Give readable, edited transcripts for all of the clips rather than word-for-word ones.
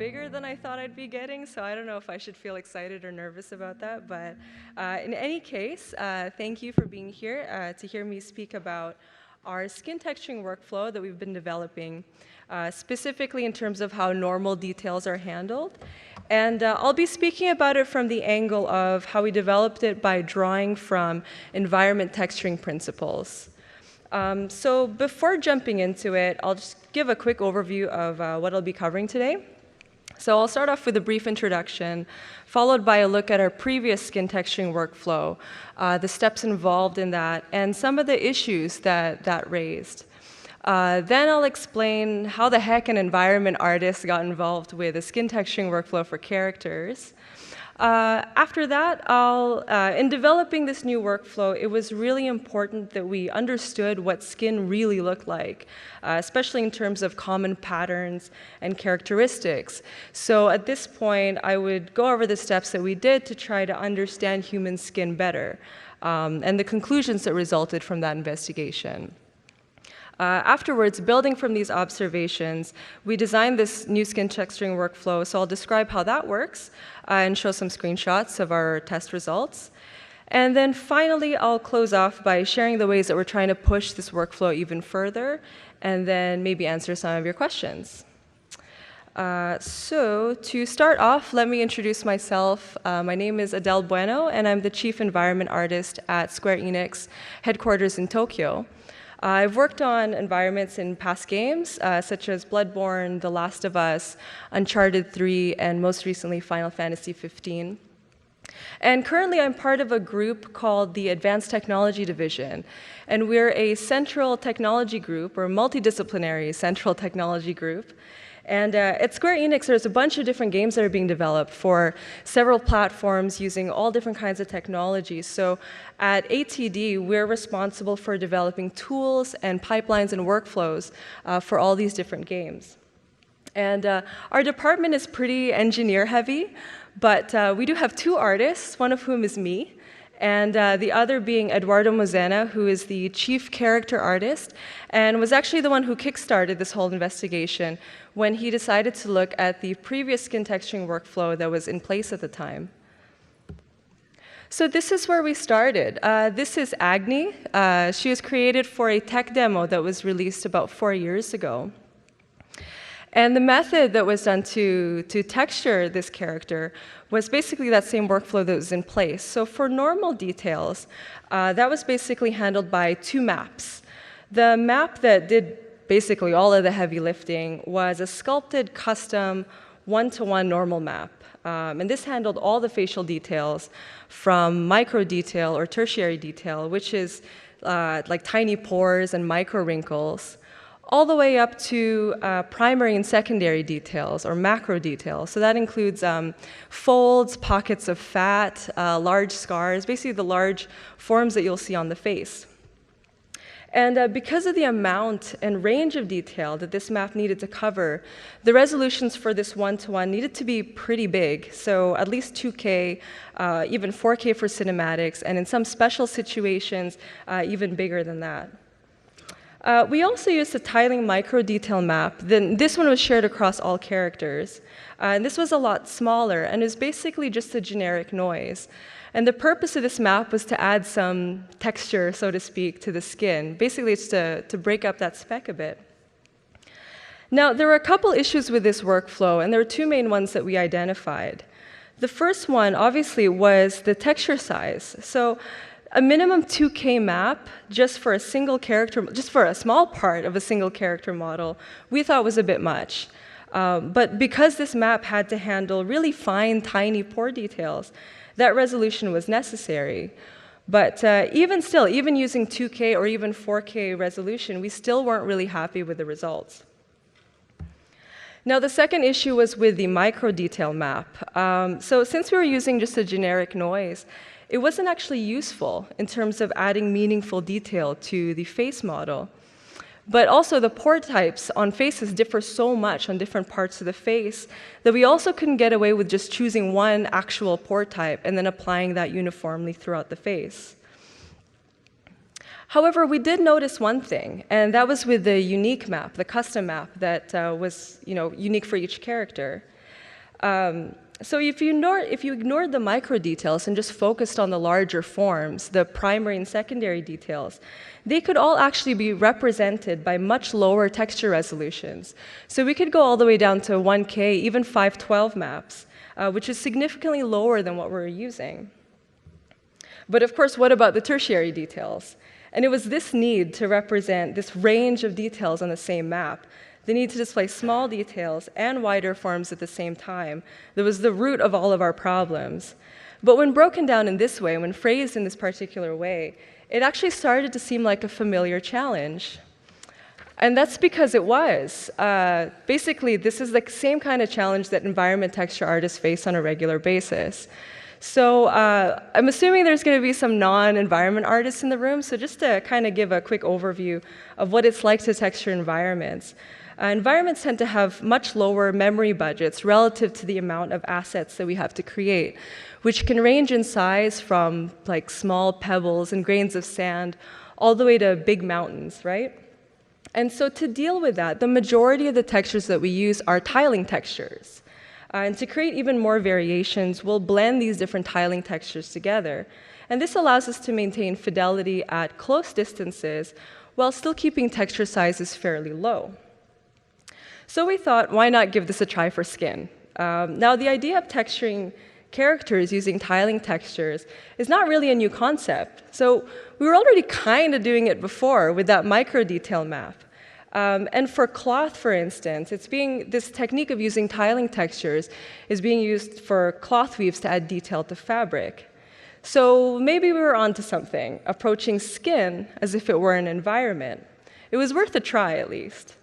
bigger than I thought I'd be getting, so I don't know if I should feel excited or nervous about that. But in any case, thank you for being here to hear me speak about our skin texturing workflow that we've been developing, specifically in terms of how normal details are handled. And I'll be speaking about it from the angle of how we developed it by drawing from environment texturing principles. So before jumping into it, I'll just give a quick overview of what I'll be covering today. So I'll start off with a brief introduction, followed by a look at our previous skin texturing workflow, the steps involved in that, and some of the issues that raised. Then I'll explain how the heck an environment artist got involved with a skin texturing workflow for characters. After that, in developing this new workflow, it was really important that we understood what skin really looked like, especially in terms of common patterns and characteristics. So at this point, I would go over the steps that we did to try to understand human skin better, and the conclusions that resulted from that investigation. Afterwards, building from these observations, we designed this new skin texturing workflow, so I'll describe how that works and show some screenshots of our test results. And then finally, I'll close off by sharing the ways that we're trying to push this workflow even further, and then maybe answer some of your questions. So to start off, let me introduce myself. My name is Adelle Bueno, and I'm the Chief Environment Artist at Square Enix, headquarters in Tokyo. I've worked on environments in past games, such as Bloodborne, The Last of Us, Uncharted 3, and most recently, Final Fantasy 15. And currently, I'm part of a group called the Advanced Technology Division. And we're a central technology group, or multidisciplinary central technology group. And at Square Enix, there's a bunch of different games that are being developed for several platforms using all different kinds of technologies. So at ATD, we're responsible for developing tools and pipelines and workflows for all these different games. And our department is pretty engineer-heavy, but we do have two artists, one of whom is me, and the other being Eduardo Mozena, who is the chief character artist, and was actually the one who kickstarted this whole investigation when he decided to look at the previous skin texturing workflow that was in place at the time. So this is where we started. This is Agni. She was created for a tech demo that was released about 4 years ago. And the method that was done to texture this character was basically that same workflow that was in place. So for normal details, that was basically handled by two maps. The map that did basically all of the heavy lifting was a sculpted custom one-to-one normal map. And this handled all the facial details from micro detail or tertiary detail, which is like tiny pores and micro wrinkles, all the way up to primary and secondary details, or macro details. So that includes folds, pockets of fat, large scars, basically the large forms that you'll see on the face. And because of the amount and range of detail that this map needed to cover, the resolutions for this one-to-one needed to be pretty big, so at least 2K, even 4K for cinematics, and in some special situations, even bigger than that. We also used a tiling micro detail map. Then this one was shared across all characters. And this was a lot smaller, and it was basically just a generic noise. And the purpose of this map was to add some texture, so to speak, to the skin. Basically, it's to break up that speck a bit. Now, there were a couple issues with this workflow, and there were two main ones that we identified. The first one, obviously, was the texture size. So a minimum 2K map just for a single character, just for a small part of a single character model, we thought was a bit much. But because this map had to handle really fine, tiny pore details, that resolution was necessary. But even still, even using 2K or even 4K resolution, we still weren't really happy with the results. Now, the second issue was with the micro detail map. So since we were using just a generic noise, it wasn't actually useful in terms of adding meaningful detail to the face model. But also, the pore types on faces differ so much on different parts of the face that we also couldn't get away with just choosing one actual pore type and then applying that uniformly throughout the face. However, we did notice one thing, and that was with the unique map, the custom map that was unique for each character. So if you ignored the micro details and just focused on the larger forms, the primary and secondary details, they could all actually be represented by much lower texture resolutions. So we could go all the way down to 1K, even 512 maps, which is significantly lower than what we're using. But of course, what about the tertiary details? And it was this need to represent this range of details on the same map, the need to display small details and wider forms at the same time, that was the root of all of our problems. But when broken down in this way, when phrased in this particular way, it actually started to seem like a familiar challenge. And that's because it was. Basically, this is the same kind of challenge that environment texture artists face on a regular basis. So I'm assuming there's going to be some non-environment artists in the room, so just to kind of give a quick overview of what it's like to texture environments. Environments tend to have much lower memory budgets relative to the amount of assets that we have to create, which can range in size from like small pebbles and grains of sand all the way to big mountains, right? And so to deal with that, the majority of the textures that we use are tiling textures. And to create even more variations, we'll blend these different tiling textures together. And this allows us to maintain fidelity at close distances while still keeping texture sizes fairly low. So we thought, why not give this a try for skin? Now, the idea of texturing characters using tiling textures is not really a new concept. So we were already kind of doing it before with that micro detail map. And for cloth, for instance, this technique of using tiling textures is being used for cloth weaves to add detail to fabric. So maybe we were onto something, approaching skin as if it were an environment. It was worth a try, at least.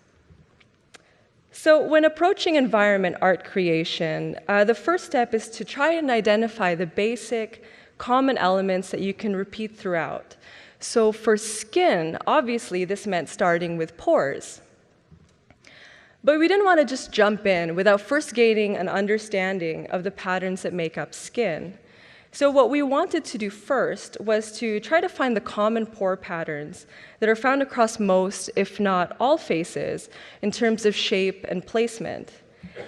So when approaching environment art creation, the first step is to try and identify the basic common elements that you can repeat throughout. So for skin, obviously, this meant starting with pores. But we didn't want to just jump in without first gaining an understanding of the patterns that make up skin. So what we wanted to do first was to try to find the common pore patterns that are found across most, if not all, faces in terms of shape and placement.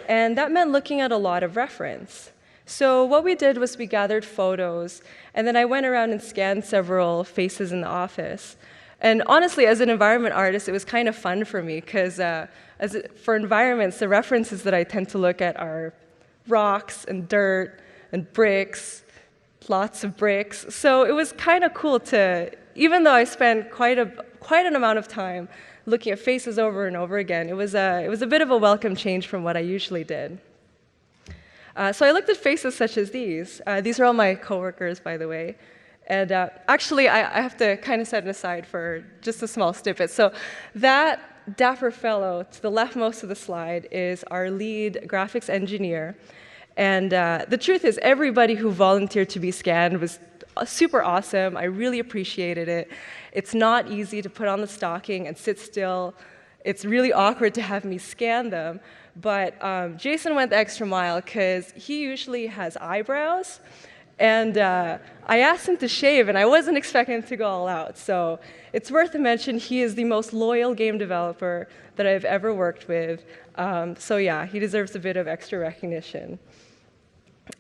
And that meant looking at a lot of reference. So what we did was we gathered photos, and then I went around and scanned several faces in the office. And honestly, as an environment artist, it was kind of fun for me, because for environments, the references that I tend to look at are rocks and dirt and bricks, lots of bricks. So it was kind of cool to, even though I spent quite an amount of time looking at faces over and over again, it was a bit of a welcome change from what I usually did. So I looked at faces such as these. These are all my coworkers, by the way. And actually, I have to kind of set it aside for just a small snippet. So that dapper fellow to the leftmost of the slide is our lead graphics engineer. And the truth is, everybody who volunteered to be scanned was super awesome. I really appreciated it. It's not easy to put on the stocking and sit still. It's really awkward to have me scan them. But Jason went the extra mile because he usually has eyebrows. And I asked him to shave, and I wasn't expecting him to go all out. So it's worth a mention, he is the most loyal game developer that I've ever worked with. So yeah, he deserves a bit of extra recognition.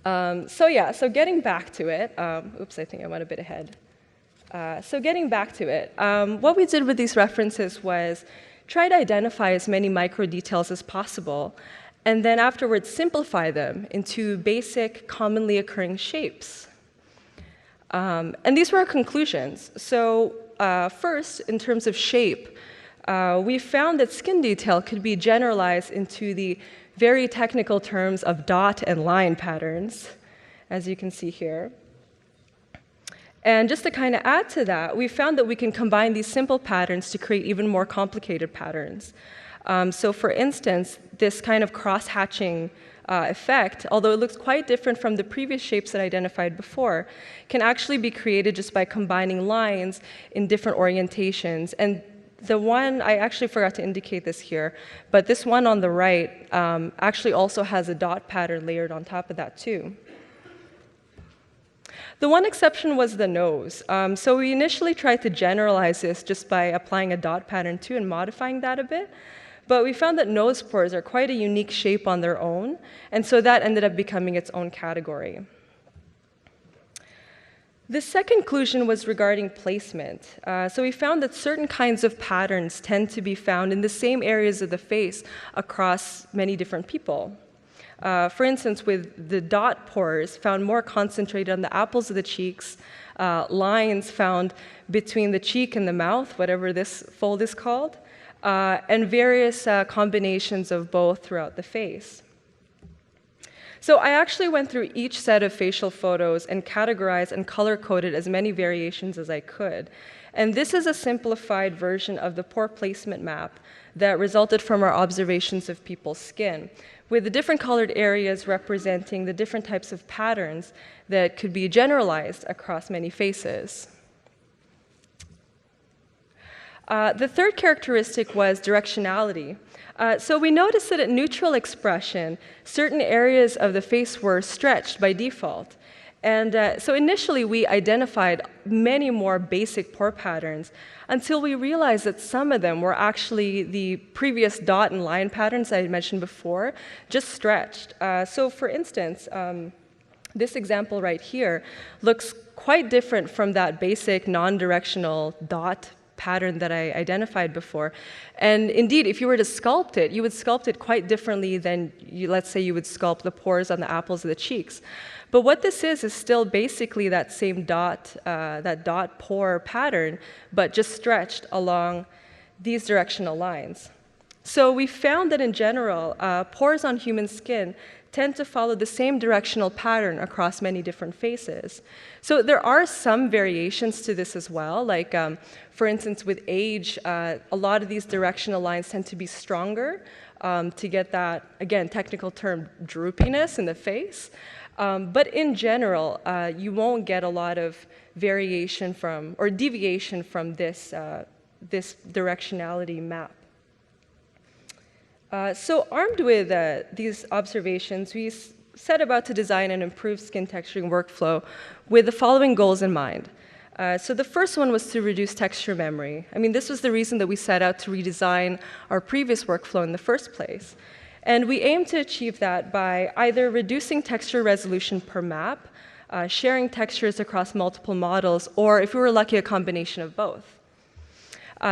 So getting back to it, oops, I think I went a bit ahead. So getting back to it, what we did with these references was try to identify as many micro details as possible, and then afterwards simplify them into basic, commonly occurring shapes. And these were our conclusions. So first, in terms of shape, we found that skin detail could be generalized into the very technical terms of dot and line patterns, as you can see here. And just to kind of add to that, we found that we can combine these simple patterns to create even more complicated patterns. So for instance, this kind of cross-hatching effect, although it looks quite different from the previous shapes that I identified before, can actually be created just by combining lines in different orientations. And the one, I actually forgot to indicate this here, but this one on the right actually also has a dot pattern layered on top of that too. The one exception was the nose. So we initially tried to generalize this just by applying a dot pattern too and modifying that a bit. But we found that nose pores are quite a unique shape on their own, and so that ended up becoming its own category. The second conclusion was regarding placement. So we found that certain kinds of patterns tend to be found in the same areas of the face across many different people. For instance, with the dot pores found more concentrated on the apples of the cheeks, lines found between the cheek and the mouth, whatever this fold is called, and various combinations of both throughout the face. So I actually went through each set of facial photos and categorized and color-coded as many variations as I could. And this is a simplified version of the pore placement map that resulted from our observations of people's skin, with the different colored areas representing the different types of patterns that could be generalized across many faces. The third characteristic was directionality. So we noticed that at neutral expression, certain areas of the face were stretched by default. And so initially, we identified many more basic pore patterns until we realized that some of them were actually the previous dot and line patterns I had mentioned before, just stretched. So for instance, this example right here looks quite different from that basic non-directional dot pattern that I identified before. And indeed, if you were to sculpt it, you would sculpt it quite differently than, let's say, you would sculpt the pores on the apples of the cheeks. But what this is still basically that same dot, that dot pore pattern, but just stretched along these directional lines. So we found that in general, pores on human skin tend to follow the same directional pattern across many different faces. So there are some variations to this as well, like for instance with age, a lot of these directional lines tend to be stronger to get that, again, technical term, droopiness in the face. But in general, you won't get a lot of variation from, or deviation from this, this directionality map. So armed with these observations, we set about to design an improved skin texturing workflow with the following goals in mind. So the first one was to reduce texture memory. I mean, this was the reason that we set out to redesign our previous workflow in the first place. And we aim to achieve that by either reducing texture resolution per map, sharing textures across multiple models, or if we were lucky, a combination of both.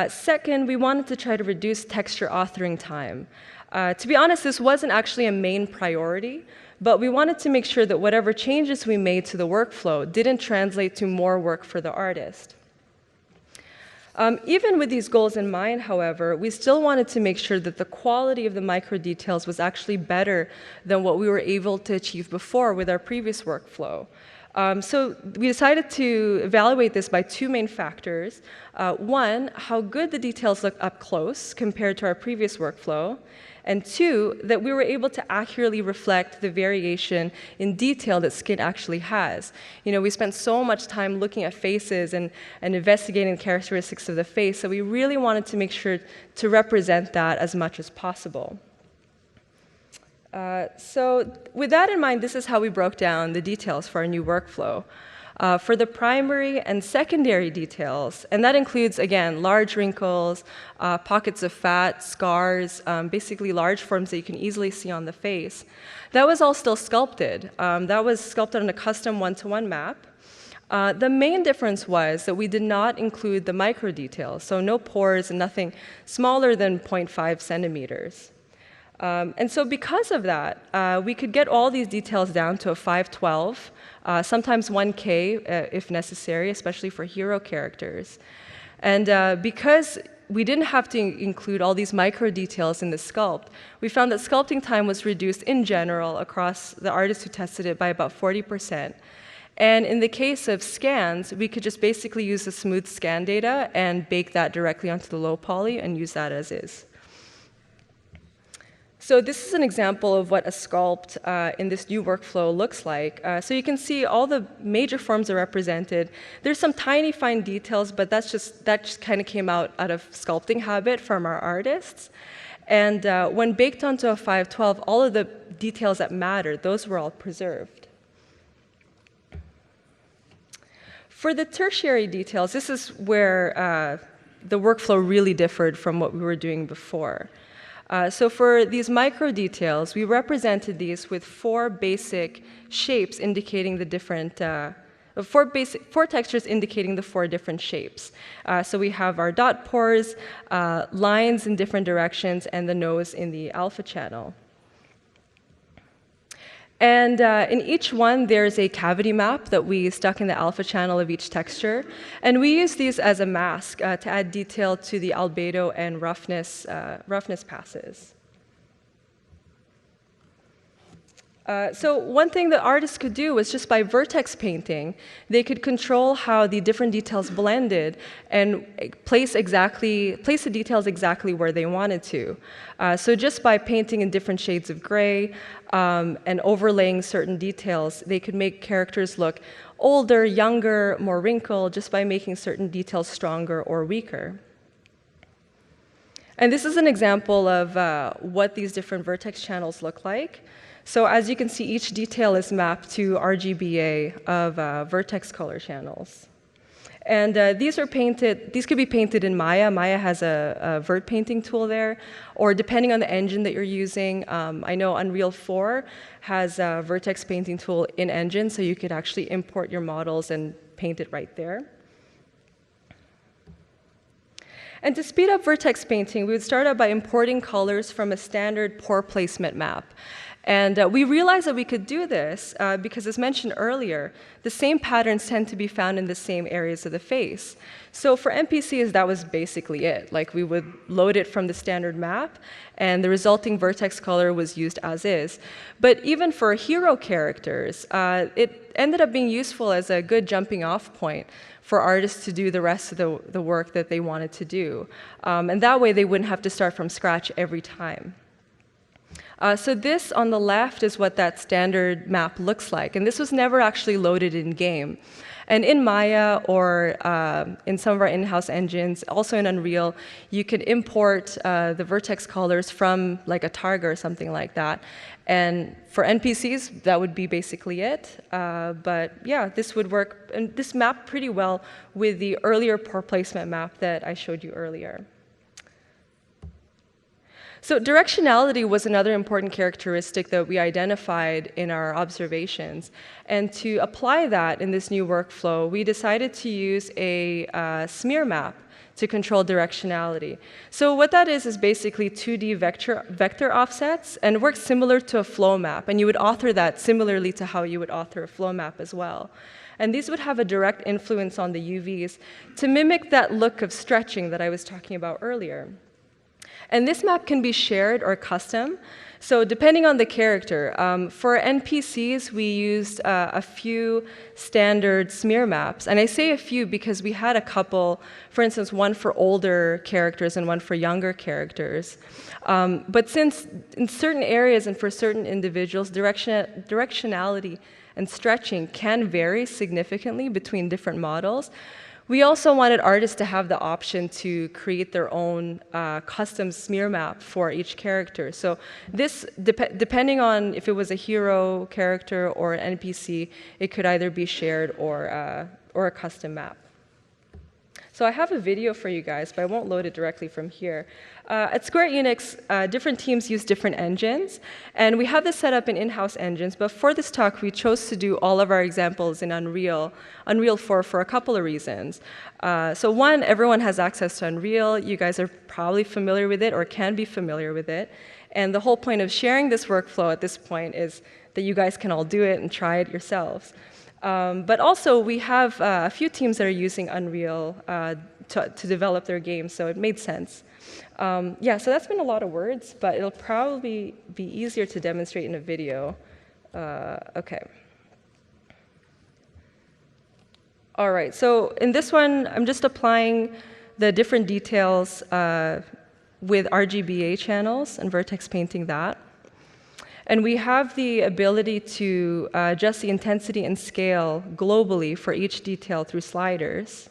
Second, we wanted to try to reduce texture authoring time. To be honest, this wasn't actually a main priority, but we wanted to make sure that whatever changes we made to the workflow didn't translate to more work for the artist. Even with these goals in mind, however, we still wanted to make sure that the quality of the micro details was actually better than what we were able to achieve before with our previous workflow. So we decided to evaluate this by two main factors. One, how good the details look up close compared to our previous workflow. And two, that we were able to accurately reflect the variation in detail that skin actually has. You know, we spent so much time looking at faces and investigating the characteristics of the face, so we really wanted to make sure to represent that as much as possible. So with that in mind, this is how we broke down the details for our new workflow. For the primary and secondary details, and that includes, again, large wrinkles, pockets of fat, scars, basically large forms that you can easily see on the face. That was all still sculpted. That was sculpted on a custom one-to-one map. The main difference was that we did not include the micro details, so no pores and nothing smaller than 0.5 centimeters. And so because of that, we could get all these details down to a 512, sometimes 1K if necessary, especially for hero characters. And because we didn't have to include all these micro details in the sculpt, we found that sculpting time was reduced in general across the artists who tested it by about 40%. And in the case of scans, we could just basically use the smooth scan data and bake that directly onto the low poly and use that as is. So this is an example of what a sculpt in this new workflow looks like. So you can see all the major forms are represented. There's some tiny fine details, but that just kind of came out of sculpting habit from our artists. And when baked onto a 512, all of the details that mattered, those were all preserved. For the tertiary details, this is where the workflow really differed from what we were doing before. So for these micro details, we represented these with four basic shapes indicating the different, four textures indicating the four different shapes. So we have our dot pores, lines in different directions, and the nose in the alpha channel. And in each one, there's a cavity map that we stuck in the alpha channel of each texture. And we use these as a mask to add detail to the albedo and roughness passes. So one thing that artists could do was just by vertex painting, they could control how the different details blended and place the details exactly where they wanted to. So just by painting in different shades of gray and overlaying certain details, they could make characters look older, younger, more wrinkled, just by making certain details stronger or weaker. And this is an example of what these different vertex channels look like. So as you can see, each detail is mapped to RGBA of vertex color channels. And these could be painted in Maya. Maya has a vert painting tool there, or depending on the engine that you're using. I know Unreal 4 has a vertex painting tool in engine, so you could actually import your models and paint it right there. And to speed up vertex painting, we would start out by importing colors from a standard pore placement map. And we realized that we could do this because, as mentioned earlier, the same patterns tend to be found in the same areas of the face. So for NPCs, that was basically it. Like, we would load it from the standard map, and the resulting vertex color was used as is. But even for hero characters, it ended up being useful as a good jumping-off point for artists to do the rest of the work that they wanted to do. And that way, they wouldn't have to start from scratch every time. So this on the left is what that standard map looks like. And this was never actually loaded in-game. And in Maya or in some of our in-house engines, also in Unreal, you can import the vertex colors from like a Targa or something like that. And for NPCs, that would be basically it. But yeah, this would work, and this mapped pretty well with the earlier pore placement map that I showed you earlier. So directionality was another important characteristic that we identified in our observations. And to apply that in this new workflow, we decided to use a smear map to control directionality. So what that is basically 2D vector offsets, and it works similar to a flow map. And you would author that similarly to how you would author a flow map as well. And these would have a direct influence on the UVs to mimic that look of stretching that I was talking about earlier. And this map can be shared or custom. So depending on the character, for NPCs, we used a few standard smear maps. And I say a few because we had a couple, for instance, one for older characters and one for younger characters. But since in certain areas and for certain individuals, directionality and stretching can vary significantly between different models, we also wanted artists to have the option to create their own custom smear map for each character. So this, depending on if it was a hero character or an NPC, it could either be shared or a custom map. So I have a video for you guys, but I won't load it directly from here. At Square Enix, different teams use different engines, and we have this set up in in-house engines, but for this talk, we chose to do all of our examples in Unreal 4 for a couple of reasons. So one, everyone has access to Unreal. You guys are probably familiar with it or can be familiar with it. And the whole point of sharing this workflow at this point is that you guys can all do it and try it yourselves. But also, we have a few teams that are using Unreal to develop their games, so it made sense. Yeah, so that's been a lot of words, but it'll probably be easier to demonstrate in a video. OK. All right, so in this one, I'm just applying the different details with RGBA channels and vertex painting that. And we have the ability to adjust the intensity and scale globally for each detail through sliders.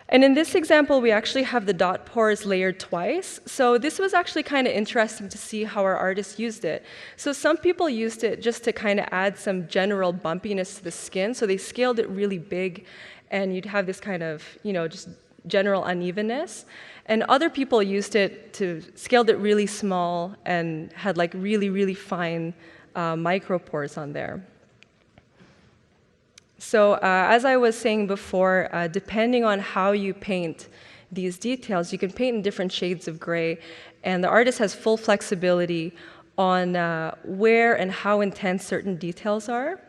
And in this example, we actually have the dot pores layered twice. So this was actually kind of interesting to see how our artists used it. So some people used it just to kind of add some general bumpiness to the skin. So they scaled it really big, and you'd have this kind of, just general unevenness. And other people used it to scaled it really small and had like really, really fine micropores on there. So as I was saying before, depending on how you paint these details, you can paint in different shades of gray, and the artist has full flexibility on where and how intense certain details are.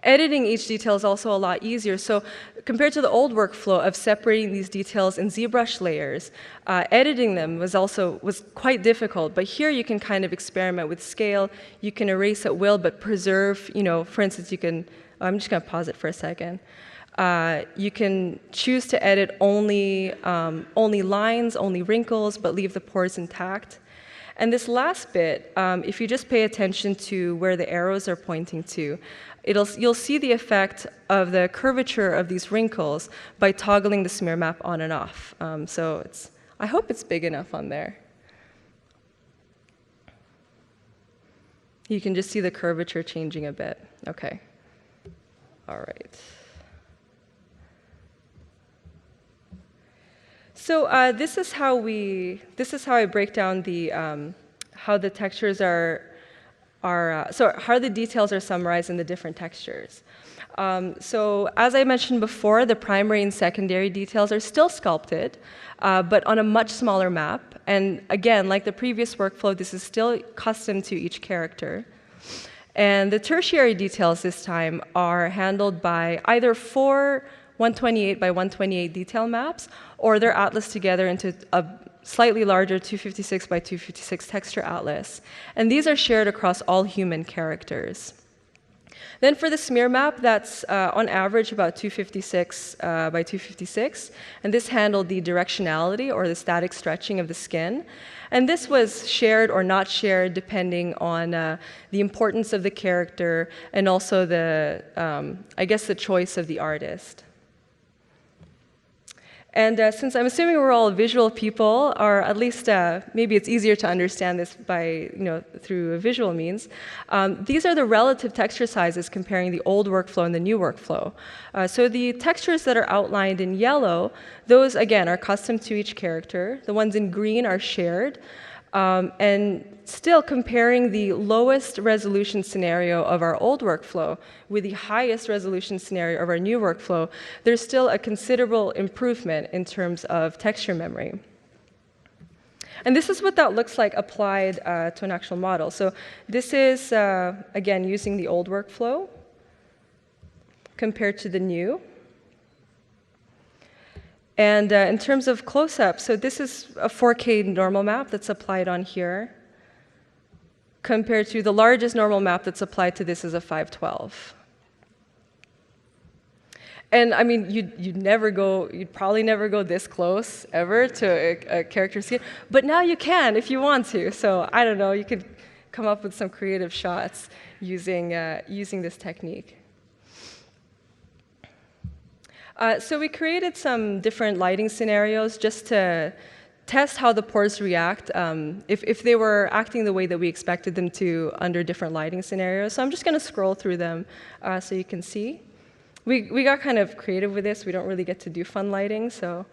Editing each detail is also a lot easier. So compared to the old workflow of separating these details in ZBrush layers, editing them was quite difficult. But here you can kind of experiment with scale. You can erase at will, but preserve, for instance, you can, I'm just going to pause it for a second. You can choose to edit only lines, only wrinkles, but leave the pores intact. And this last bit, if you just pay attention to where the arrows are pointing to, you'll see the effect of the curvature of these wrinkles by toggling the smear map on and off. So I hope it's big enough on there. You can just see the curvature changing a bit. Okay. All right. So this is how I break down the how the textures how the details are summarized in the different textures. So as I mentioned before, the primary and secondary details are still sculpted, but on a much smaller map. And again, like the previous workflow, this is still custom to each character. And the tertiary details this time are handled by either 4 128 by 128 detail maps, or they're atlased together into a slightly larger 256 by 256 texture atlas. And these are shared across all human characters. Then for the smear map, that's on average about 256 by 256. And this handled the directionality or the static stretching of the skin. And this was shared or not shared depending on the importance of the character and also I guess the choice of the artist. And since I'm assuming we're all visual people, or at least maybe it's easier to understand this by, through visual means, these are the relative texture sizes comparing the old workflow and the new workflow. So the textures that are outlined in yellow, those again are custom to each character. The ones in green are shared. And still comparing the lowest resolution scenario of our old workflow with the highest resolution scenario of our new workflow, there's still a considerable improvement in terms of texture memory. And this is what that looks like applied to an actual model. So this is, again, using the old workflow compared to the new. And in terms of close-up, so this is a 4K normal map that's applied on here, compared to the largest normal map that's applied to this is a 512. And I mean, you'd probably never go this close ever to a character skin, but now you can if you want to. So I don't know, you could come up with some creative shots using this technique. So we created some different lighting scenarios just to test how the pores react if they were acting the way that we expected them to under different lighting scenarios. So I'm just going to scroll through them so you can see. We got kind of creative with this. We don't really get to do fun lighting, so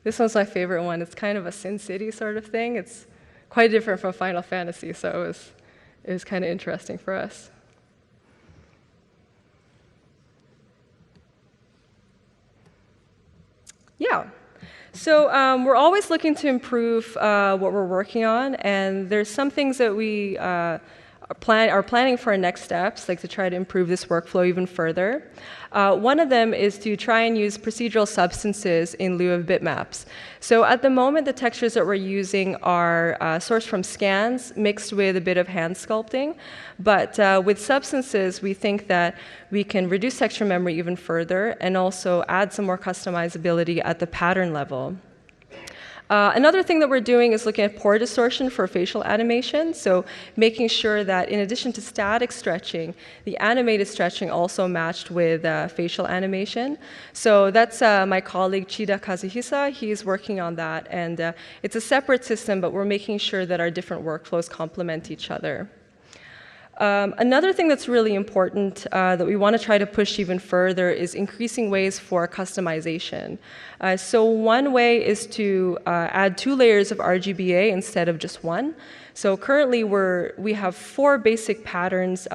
this one's my favorite one. It's kind of a Sin City sort of thing. It's quite different from Final Fantasy, so it was kind of interesting for us. Yeah. So we're always looking to improve what we're working on, and there's some things that we are planning for our next steps, like to try to improve this workflow even further. One of them is to try and use procedural substances in lieu of bitmaps. So at the moment, the textures that we're using are sourced from scans mixed with a bit of hand sculpting. But with substances, we think that we can reduce texture memory even further and also add some more customizability at the pattern level. Another thing that we're doing is looking at pore distortion for facial animation, so making sure that in addition to static stretching, the animated stretching also matched with facial animation. So that's my colleague Chida Kazuhisa. He's working on that, and it's a separate system, but we're making sure that our different workflows complement each other. Another thing that's really important that we want to try to push even further is increasing ways for customization. So one way is to add 2 layers of RGBA instead of just 1. So currently we have 4 basic patterns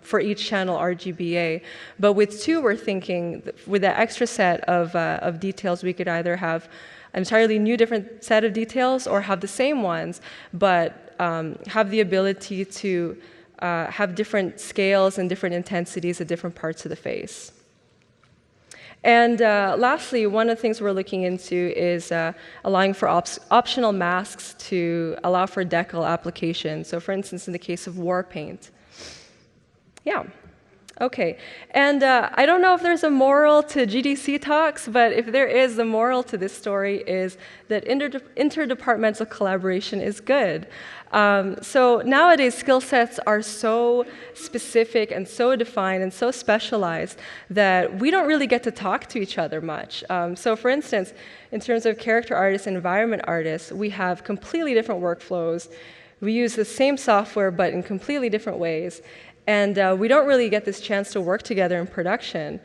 for each channel RGBA, but with 2 we're thinking with that extra set of details we could either have an entirely new different set of details or have the same ones, but have the ability to have different scales and different intensities at different parts of the face. And lastly, one of the things we're looking into is allowing for optional masks to allow for decal application. So for instance, in the case of war paint. Yeah. Okay, and I don't know if there's a moral to GDC talks, but if there is, the moral to this story is that interdepartmental collaboration is good. So nowadays, skill sets are so specific and so defined and so specialized that we don't really get to talk to each other much. So for instance, in terms of character artists and environment artists, we have completely different workflows. We use the same software, but in completely different ways. And we don't really get this chance to work together in production.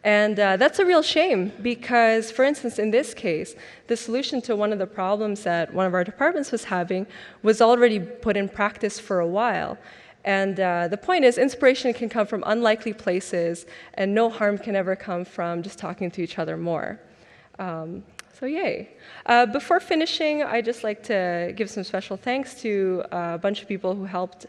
And that's a real shame because, for instance, in this case, the solution to one of the problems that one of our departments was having was already put in practice for a while. And the point is, inspiration can come from unlikely places, and no harm can ever come from just talking to each other more. So yay. Before finishing, I'd just like to give some special thanks to a bunch of people who helped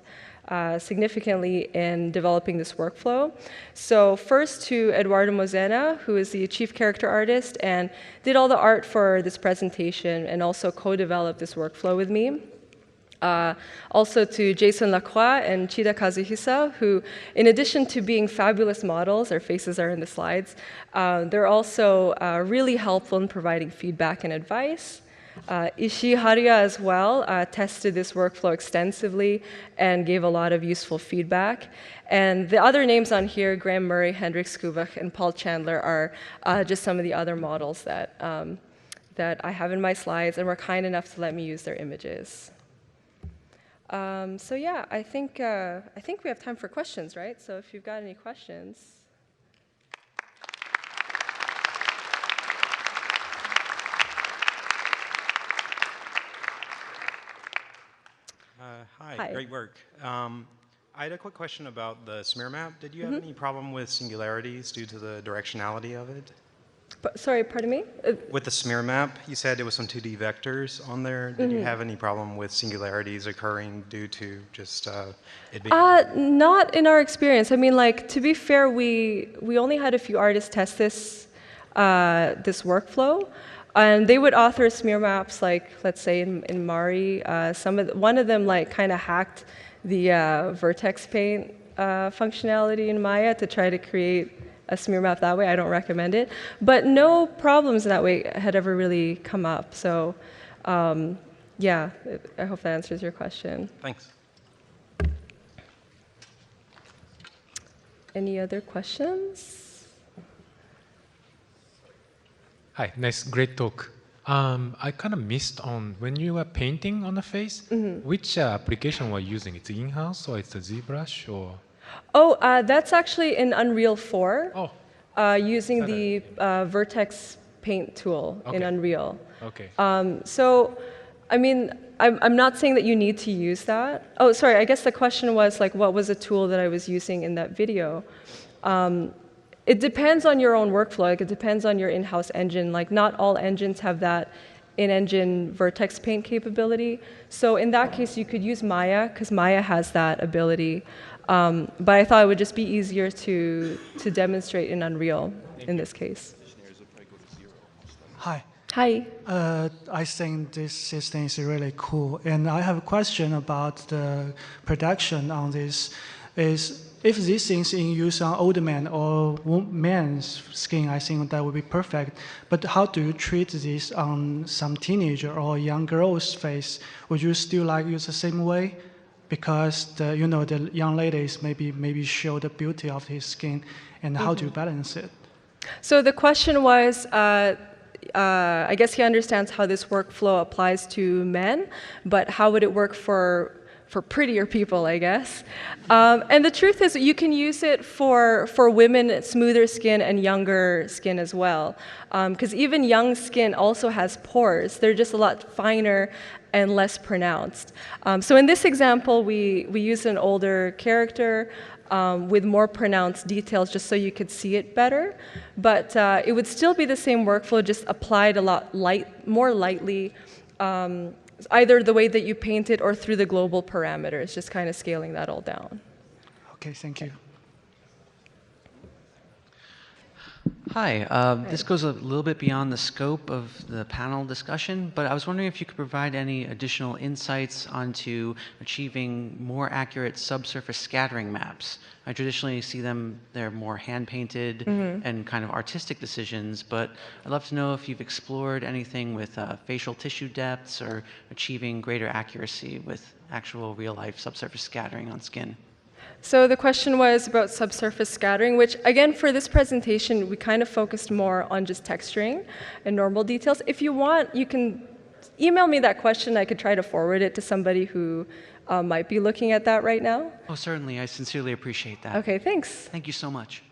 significantly in developing this workflow. So first to Eduardo Mozena, who is the chief character artist and did all the art for this presentation and also co-developed this workflow with me. Also to Jason Lacroix and Chida Kazuhisa, who, in addition to being fabulous models, their faces are in the slides, they're also really helpful in providing feedback and advice. Ishii Haruya as well tested this workflow extensively and gave a lot of useful feedback. And the other names on here, Graham Murray, Hendrik Skubach, and Paul Chandler, are just some of the other models that I have in my slides and were kind enough to let me use their images. So yeah, I think we have time for questions, right? So if you've got any questions. Hi, great work. I had a quick question about the smear map. Did you have any problem with singularities due to the directionality of it? Sorry, pardon me? With the smear map, you said there was some 2D vectors on there. Did you have any problem with singularities occurring due to just it being... Not in our experience. I mean, like, to be fair, we only had a few artists test this workflow. And they would author smear maps, like, let's say in Mari. One of them, like, kind of hacked the Vertex paint functionality in Maya to try to create a smear map that way. I don't recommend it. But no problems in that way had ever really come up. So, yeah, I hope that answers your question. Thanks. Any other questions? Hi, nice, great talk. I kind of missed on when you were painting on the face, which application were you using? It's in-house or it's a ZBrush or? Oh, that's actually in Unreal 4. Oh. Using the Vertex paint tool in Unreal. Okay. So, I mean, I'm not saying that you need to use that. Oh, sorry, I guess the question was, like, what was the tool that I was using in that video? It depends on your own workflow. Like, it depends on your in-house engine. Like, not all engines have that in-engine Vertex paint capability. So in that case, you could use Maya, because Maya has that ability. But I thought it would just be easier to demonstrate in Unreal in this case. Hi. Hi. I think this system is really cool. And I have a question about the production on this. If these things in use on old man or man's skin, I think that would be perfect. But how do you treat this on some teenager or young girl's face? Would you still like use the same way? Because the young ladies maybe show the beauty of his skin, and how do you balance it? So the question was, I guess he understands how this workflow applies to men, but how would it work for prettier people, I guess. And the truth is, you can use it for women, smoother skin, and younger skin as well. Because even young skin also has pores. They're just a lot finer and less pronounced. So in this example, we used an older character with more pronounced details just so you could see it better. But it would still be the same workflow, just applied a lot more lightly, either the way that you paint it or through the global parameters, just kind of scaling that all down. Okay, thank you. Hi, this goes a little bit beyond the scope of the panel discussion, but I was wondering if you could provide any additional insights onto achieving more accurate subsurface scattering maps. I traditionally see them, they're more hand-painted and kind of artistic decisions, but I'd love to know if you've explored anything with facial tissue depths or achieving greater accuracy with actual real-life subsurface scattering on skin. So the question was about subsurface scattering, which again, for this presentation, we kind of focused more on just texturing and normal details. If you want, you can email me that question. I could try to forward it to somebody who might be looking at that right now. Oh, certainly. I sincerely appreciate that. Okay, thanks. Thank you so much.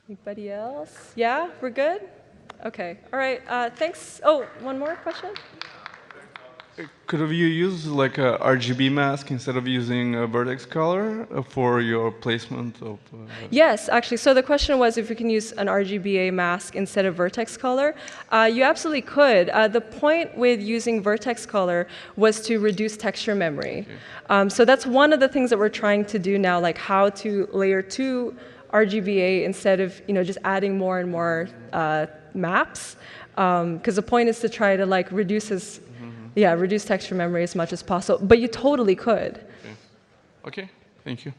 Anybody else? Yeah, we're good? Okay, all right, thanks. Oh, one more question? Could you use like a RGB mask instead of using a vertex color for your placement of? Yes, actually. So the question was if we can use an RGBA mask instead of vertex color. You absolutely could. The point with using vertex color was to reduce texture memory. Okay. So that's one of the things that we're trying to do now, like how to layer 2 RGBA instead of just adding more and more maps. Because the point is to try to like reduce texture memory as much as possible. But you totally could. Okay, thank you.